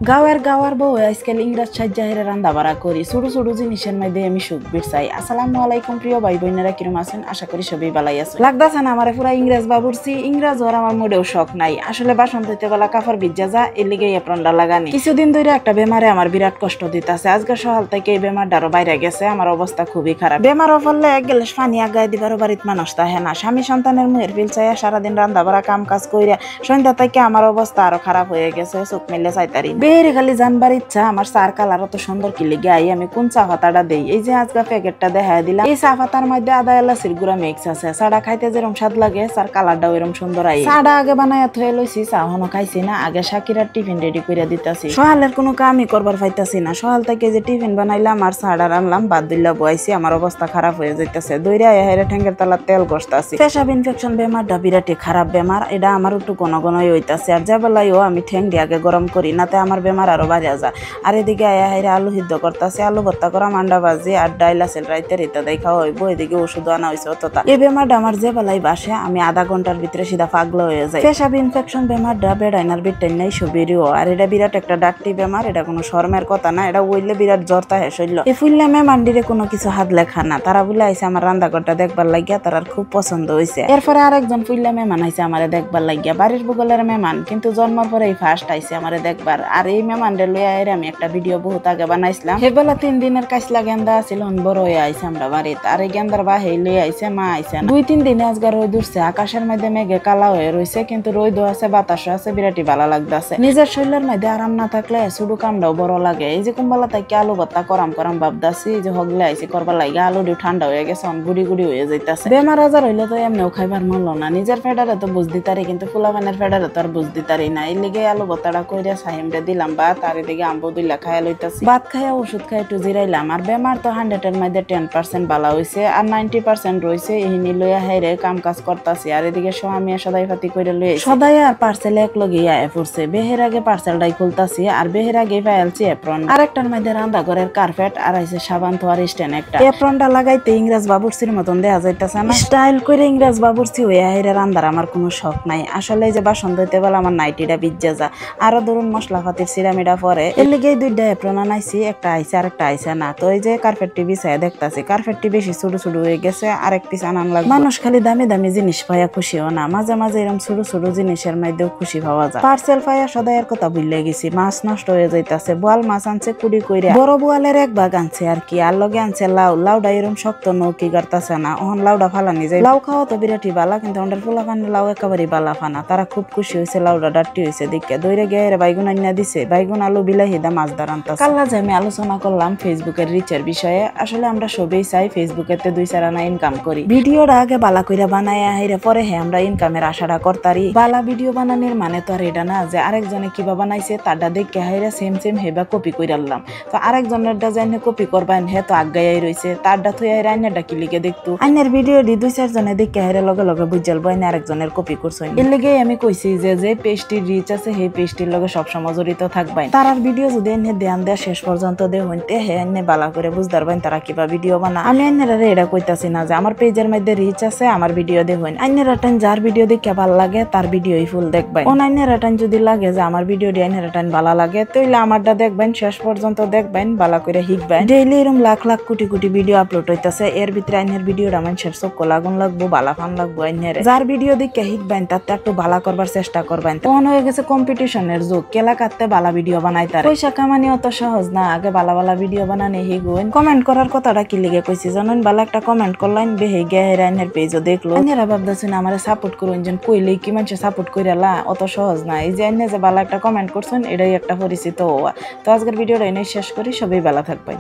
গাওয়ার বউ আজকাল ইংরেজ সাহায্যে রান্না বাড়া করি ছোট ছোট জিনিসের মধ্যে আমি সুখ বিরসাই। আসসালামু আলাইকুম প্রিয় ভাই বোনেরা, কিরম আছেন? আশা করি সবাই ভালাই আছে। লাগতাছে না আমার পুরা ইংরেজ বাবুরছি, ইংরেজ ওর আমার মোটেও শখ নাই। আসলে বাসন ধুইতে বেলা কাপড় ভিজা যা এর লিগে এপ্রনটা লাগানি। কিছুদিন ধরে একটা বেমারে আমার বিরাট কষ্ট দিতেছে। আজকে সকাল থেকে এই বেমারটা আরো বাইরে গেছে, আমার অবস্থা খুবই খারাপ। বেমারও ফলে এক গ্লাস পানি আগায় দিবারও বাড়িতে মানুষ তাহে না। স্বামী সন্তানের মুহের ফিল চাইয়া সারাদিন রান্না বাড়া কাম কাজ কইরা সন্ধ্যা থেকে আমার অবস্থা আরো খারাপ হয়ে গেছে। চোখ মিলে চাইতারি বেরে খালি জানবার ইচ্ছা আমার চার কালার অত সুন্দর কি লিগে আই আমি কোন চা পাতাটা দেই। এই যে আজকে প্যাকেটটা দেখা দিলাম, এই চা পাতার মধ্যে আদা এলাচির গুঁড়া মিক্স আছে। চাটা খাইতে যেরকম স্বাদ লাগে চার কালারটাও এরকম সুন্দর আই। চাটা আগে বানাইয়া থয়ে লইছি, চা হনো খাইছি না। আগে শাকিরার টিফিন রেডি করে দিতেছি। সকালের কোনো কামই করবার পাইতাছি না। সকাল থেকে যে টিফিন বানাইলাম আর চাটা রানলাম বাদ দিল্লা বয়াইছি, আমার অবস্থা খারাপ হয়ে যাইতেছে। দইরা হেরে ঠ্যাঙ্গের তলার তেল গসতাছি। পেশাব ইনফেকশন বেমারটা বিরাটই খারাপ বেমার, এটা আমার একটু ঘন ঘনই হইতাছে। আর যে বেলায়ও আমি ঠ্যাং দিয়ে আগে গরম করি নাতে আমার বেমার আরো বাড়িয়া যায়। আর এদিকে হেরে আলু সিদ্ধ করতেছে, আলু ভর্তা করা, মান্ডা ভাজি আর ডাইল আছে রাইতে রিতা দেয় খাওয়া হইব। এদিকে ওষুধ আনা হয়েছে অতটা। এই বেমারটা আমার যে বেলায় বাসে আমি আধা ঘন্টার ভিতরে সিধা পাগলা হয়ে যায়। পেশাব ইনফেকশন বেমারটা বেড়াইনার বিটাইন নাই সবেরিও। আর এটা বিরাট একটা ডাক্তি বেমার, এটা কোনো শর্মের কথা না। এটা ওইলে বিরাট জ্বর তাহে শৈল। এই ফুললে মেমান্ডিরে কোনো কিছু হাত লেখা না। তারা বলে আইসে আমার রান্নাঘরটা দেখবার লাগিয়া, তার খুব পছন্দ হয়েছে। এরপরে আরেকজন ফুললে মেহমান আইসে আমারে দেখবার লাগিয়া, বাড়ির বগলের মেহমান, কিন্তু জন্মের পরে এই ফার্স্ট আইসে আমারে দেখবার। আর এই মেহমানরে লইয়া আমি একটা ভিডিও বহুত আগে বানাইছিলাম। সেবেলা 3 দিনের কাইসলা গেন্দা আছিল, বড় হয়ে আইসে আমরা বাড়িতে। আর এই গেন্দার বাহে লই আইসে, মা আইসে না। 2-3 দিনে আজকে রোদ উঠছে, আকাশের মধ্যে মেঘে কালা হয়ে রয়েছে, কিন্তু রোদও আছে বাতাসও আছে, বিরাটি ভালো লাগতেছে। নিজের শরীরের মধ্যে আরাম না থাকলে শুধু কামটাও বড় লাগে। এই যে কুম্বালা থেকে আলু ভর্তা করাম ভাবতাছি, এই যে হগলে আইসি করবার লাগে আলু ডিউ ঠান্ডা হয়ে গেছে, গুড়ি গুড়ি হয়ে যাইতেছে। বেমার আজার হইলে তো এমনিও খাইবার মন না। নিজের ফেডারে তো বুঝ দিতারি, কিন্তু ফুলাবানের ফেডারে তো আর বুঝ দিতারি না। এই লিগে আলু ভর্তাটা কইরা সাহিমরে দিলাম বা তার এদিকে আম্বু দিলা খাইয়া লইতাছি। ভাত খাইয়া ওষুধ খাই একটু জিরাইলাম। আর বেমার তো 100-এর মধ্যে 10% ভালো হয়েছে, আর 90% রয়েছে। এহিনি লইয়া হাইরে কাম কাজ করতাছি। আর এদিকে স্বামী সদাই ফাতি করে লই সদাই আর পার্সেল এক লগে আয়া পড়ছে। বেহের আগে পার্সেলটাই খুলতাছি, আর বেহের আগে পাইলছি এপ্রন। আর একটার মধ্যে রান্না ঘরের কার্পেট, আর আইছে সাবান ধোয়ার স্ট্যান্ড একটা। এপ্রনটা লাগাইতে ইংরেজ বাবুরচির মতন দেখা যাইতেছে না। স্টাইল করে ইংরেজ বাবুরচি হইয়া হাইরে রান্নার আমার কোনো শখ নাই। আসলে যে বাসন ধুইতে বেলা আমার নাইটিটা ভিজা যা, আরো ধরুন মশলা পাতির সিরামিটা পরে। এর লিগে 2টা এপ্রন আনাইছি, একটা আইসে আর একটা আইসে না। তো এই যে কার্পেটটি বিছায় দেখতাছি, কার্পেটটি বেশি ছোট ছোট হয়ে গেছে, আরেক পিস আনান লাগবে। মানুষ খালি দামি দামি জিনিস পাইয়া খুশিও না, মাঝে মাঝে এরকম ছোট ছোট জিনিসের মধ্যেও খুশি পাওয়া যায়। পার্সেল পাইয়া সদাইয়ের কথা ভুলে গেছি, মাছ নষ্ট হয়ে যাইতাছে। বোয়াল মাছ আনছে কুড়ি কইরা, বড় বোয়ালের এক ভাগ আনছে আর কি। আর লগে আনছে লাউ, লাউডা এরকম শক্ত নৌকি গাড়তাছে না, ওহন লাউডা ফালানি যায়। লাউ খাওয়া তো বিরাটি বালা, কিন্তু আমাদের ফুলা ফানে লাউ একেবারেই বালা ফানা। তারা খুব খুশি হয়েছে, লাউডা ডাট্টি হয়েছে দেখে। দইরে গিয়ে বাইগুন আনিয়া দিছে, বাইগুন আলু বিলাহি দা মাছ দাঁড়ানতা। কাল্লা যে আমি আলোচনা করলাম ফেসবুকের রিচের বিষয়ে। আসলে আমরা সবেই চাই ফেসবুকেতে 2-4 আনা ইনকাম করি। ভিডিওটা আগে বালা কইরা বানায় হাইরে পরে আমরা ইনকামের আশাটা করতারি। বালা ভিডিও বানানোর মানে তো আর এটা না যে আরেকজনে কিবা বানাইছে তারটা দেখে হাইরা সেম হেবা কপি কইরালাম। তো আরেকজনেরটা জানি কপি করবেন, হে তো আগাই রয়েছে, তারটা থই হাইরা আইনাটা কি লিখে দেখতো। আইনের ভিডিও দি 2-4 জনে দেখে হাইরা লগে লগে বুঝালবো আইনে আরেকজনের কপি করছেন। এর লেগে আমি কইছি যে পেজটির রিচ আছে সেই পেজটির লগে সবসময় জড়িত থাকবেন। তারার ভিডিও যদি এনে ধ্যান দেয়া শেষ পর্যন্ত দেখুন, হে এনে বালা করে বুঝতে পারবেন তারা কিবা ভিডিও বানা। আমি আইনেরা এটা কইতাছি না যে আমার পেজের মধ্যে রিচ আছে আমার ভিডিও দেখুন। আইনেরা টাইম যার ভিডিও দেখে ভালো লাগে তার ভিডিওই ফুল দেখবেন। আইনেরা টাইম যদি লাগে যে আমার ভিডিও দিয়ে আইনেরা টাইম ভালো লাগে, তাইলে আমারটা দেখবেন, শেষ পর্যন্ত দেখবেন, ভালো করে শিখবেন। ডেইলি এরকম লাখ লাখ কোটি কোটি ভিডিও আপলোড হইতাছে, এর ভিতরে আইনের ভিডিওটা মানুষের চোখ লাগুন লাগবো, ভালো ফান লাগবো। আইনের যার ভিডিও দেখে শিখবেন তাতে একটু ভালো করবার চেষ্টা করবেন। তখন হয়ে গেছে কম্পিটিশনের যুগ, কেলা কাটতে ভালো ভিডিও বানাইতারে। পয়সা কামানি অত সহজ না, আগে ভালো ভালো ভিডিও বানানে শিখুন। কমেন্ট করার কথাটা কি লিগে কইছি জানেন? ভালো একটা কমেন্ট করলেন, বেহে গিয়ে আইনের পেজও দেখলো। আইনেরা ভাবতেছেন আমারে সাপোর্ট করুন, যেন কইলেই কি মানুষ সাপোর্ট কইরালা, অত সহজ না। এই যে আইনে যে ভালো একটা কমেন্ট করছেন, এটাই একটা পরিচিত হওয়া। তো আজকের ভিডিওটা এনে শেষ করি, সবাই ভালো থাকবেন।